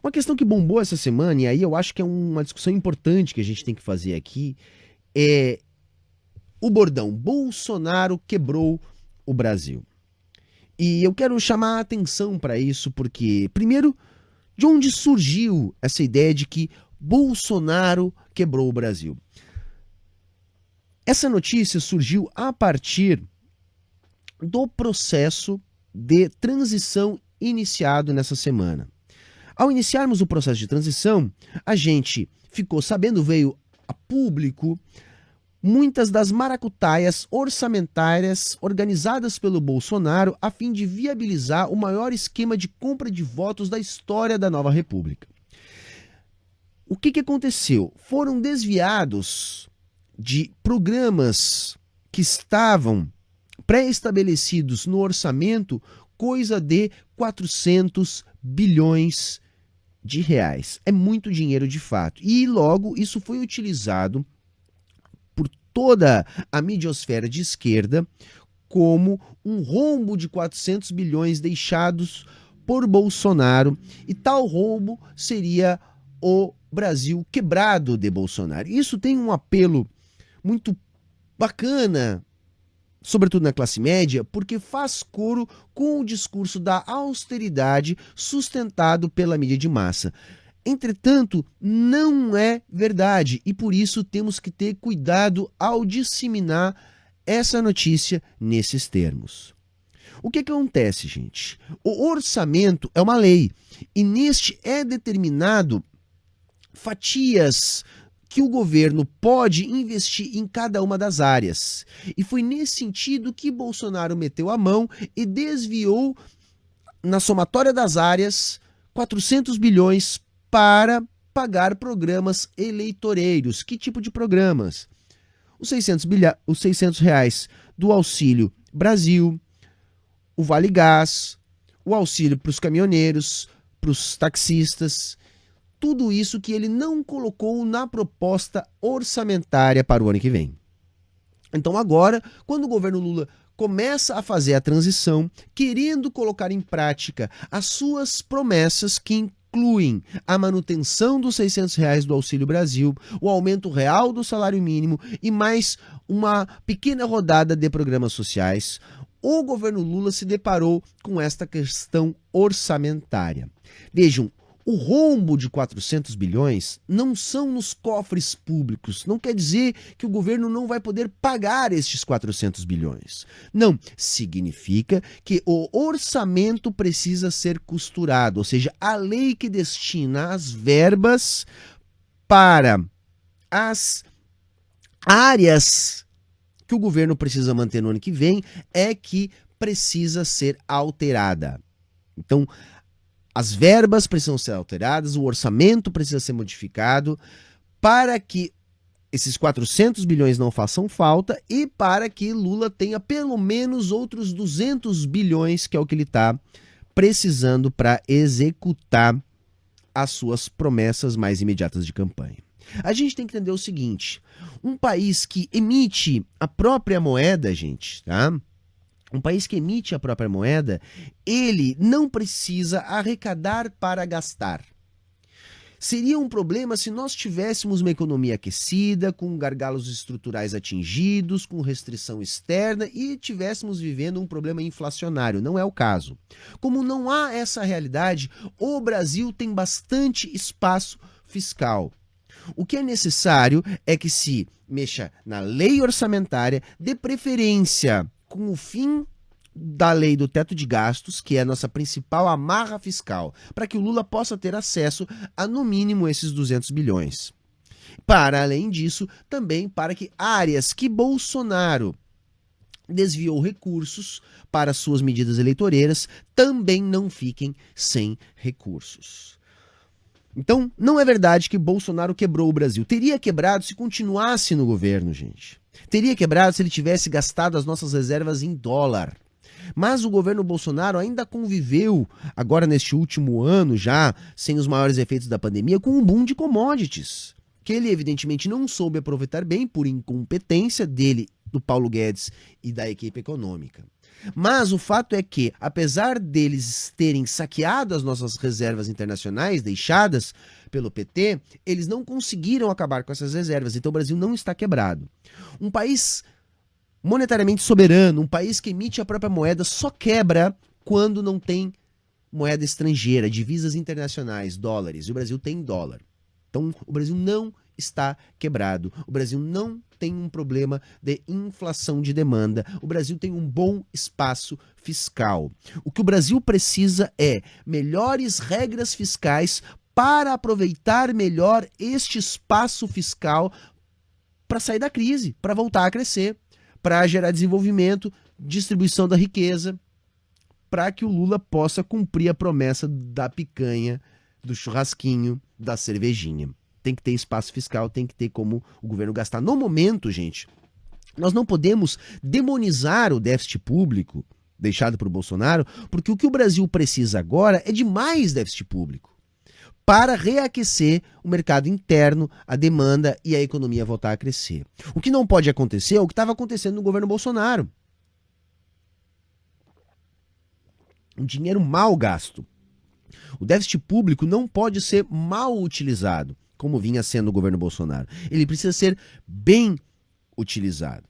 Uma questão que bombou essa semana, e aí eu acho que é uma discussão importante que a gente tem que fazer aqui, é o bordão Bolsonaro quebrou o Brasil. E eu quero chamar a atenção para isso porque, primeiro, de onde surgiu essa ideia de que Bolsonaro quebrou o Brasil? Essa notícia surgiu a partir do processo de transição iniciado nessa semana. Ao iniciarmos o processo de transição, a gente ficou sabendo, veio a público, muitas das maracutaias orçamentárias organizadas pelo Bolsonaro a fim de viabilizar o maior esquema de compra de votos da história da nova república. O que aconteceu? Foram desviados de programas que estavam pré-estabelecidos no orçamento coisa de 400 bilhões de reais. É muito dinheiro de fato. E logo isso foi utilizado por toda a midiosfera de esquerda como um rombo de 400 bilhões deixados por Bolsonaro, e tal rombo seria o Brasil quebrado de Bolsonaro. Isso tem um apelo muito bacana, sobretudo na classe média, porque faz coro com o discurso da austeridade sustentado pela mídia de massa. Entretanto, não é verdade e por isso temos que ter cuidado ao disseminar essa notícia nesses termos. O que acontece, gente? O orçamento é uma lei e neste é determinado fatias que o governo pode investir em cada uma das áreas. E foi nesse sentido que Bolsonaro meteu a mão e desviou, na somatória das áreas, 400 bilhões para pagar programas eleitoreiros. Que tipo de programas? Os 600 reais do Auxílio Brasil, o Vale Gás, o auxílio para os caminhoneiros, para os taxistas, tudo isso que ele não colocou na proposta orçamentária para o ano que vem. Então agora, quando o governo Lula começa a fazer a transição, querendo colocar em prática as suas promessas que incluem a manutenção dos 600 reais do Auxílio Brasil, o aumento real do salário mínimo e mais uma pequena rodada de programas sociais, o governo Lula se deparou com esta questão orçamentária. Vejam, o rombo de 400 bilhões não são nos cofres públicos. Não quer dizer que o governo não vai poder pagar estes 400 bilhões. Não, significa que o orçamento precisa ser costurado, ou seja, a lei que destina as verbas para as áreas que o governo precisa manter no ano que vem é que precisa ser alterada. Então, as verbas precisam ser alteradas, o orçamento precisa ser modificado para que esses 400 bilhões não façam falta e para que Lula tenha pelo menos outros 200 bilhões, que é o que ele está precisando para executar as suas promessas mais imediatas de campanha. A gente tem que entender o seguinte, um país que emite a própria moeda, gente, tá? Um país que emite a própria moeda, ele não precisa arrecadar para gastar. Seria um problema se nós tivéssemos uma economia aquecida, com gargalos estruturais atingidos, com restrição externa e tivéssemos vivendo um problema inflacionário. Não é o caso. Como não há essa realidade, o Brasil tem bastante espaço fiscal. O que é necessário é que se mexa na lei orçamentária, de preferência com o fim da lei do teto de gastos, que é a nossa principal amarra fiscal, para que o Lula possa ter acesso a, no mínimo, esses 200 bilhões. Para além disso, também para que áreas que Bolsonaro desviou recursos para suas medidas eleitoreiras também não fiquem sem recursos. Então, não é verdade que Bolsonaro quebrou o Brasil. Teria quebrado se continuasse no governo, gente. Teria quebrado se ele tivesse gastado as nossas reservas em dólar. Mas o governo Bolsonaro ainda conviveu, agora neste último ano já, sem os maiores efeitos da pandemia, com um boom de commodities, que ele evidentemente não soube aproveitar bem por incompetência dele, do Paulo Guedes e da equipe econômica. Mas o fato é que, apesar deles terem saqueado as nossas reservas internacionais deixadas pelo PT, eles não conseguiram acabar com essas reservas. Então o Brasil não está quebrado. Um país monetariamente soberano, um país que emite a própria moeda, só quebra quando não tem moeda estrangeira, divisas internacionais, dólares. E o Brasil tem dólar. Então o Brasil não está quebrado. O Brasil não tem um problema de inflação de demanda. O Brasil tem um bom espaço fiscal. O que o Brasil precisa é melhores regras fiscais para aproveitar melhor este espaço fiscal para sair da crise, para voltar a crescer, para gerar desenvolvimento, distribuição da riqueza, para que o Lula possa cumprir a promessa da picanha, do churrasquinho, da cervejinha. Tem que ter espaço fiscal, tem que ter como o governo gastar. No momento, gente, nós não podemos demonizar o déficit público deixado por Bolsonaro, porque o que o Brasil precisa agora é de mais déficit público para reaquecer o mercado interno, a demanda e a economia voltar a crescer. O que não pode acontecer é o que estava acontecendo no governo Bolsonaro. Um dinheiro mal gasto. O déficit público não pode ser mal utilizado, como vinha sendo o governo Bolsonaro. Ele precisa ser bem utilizado.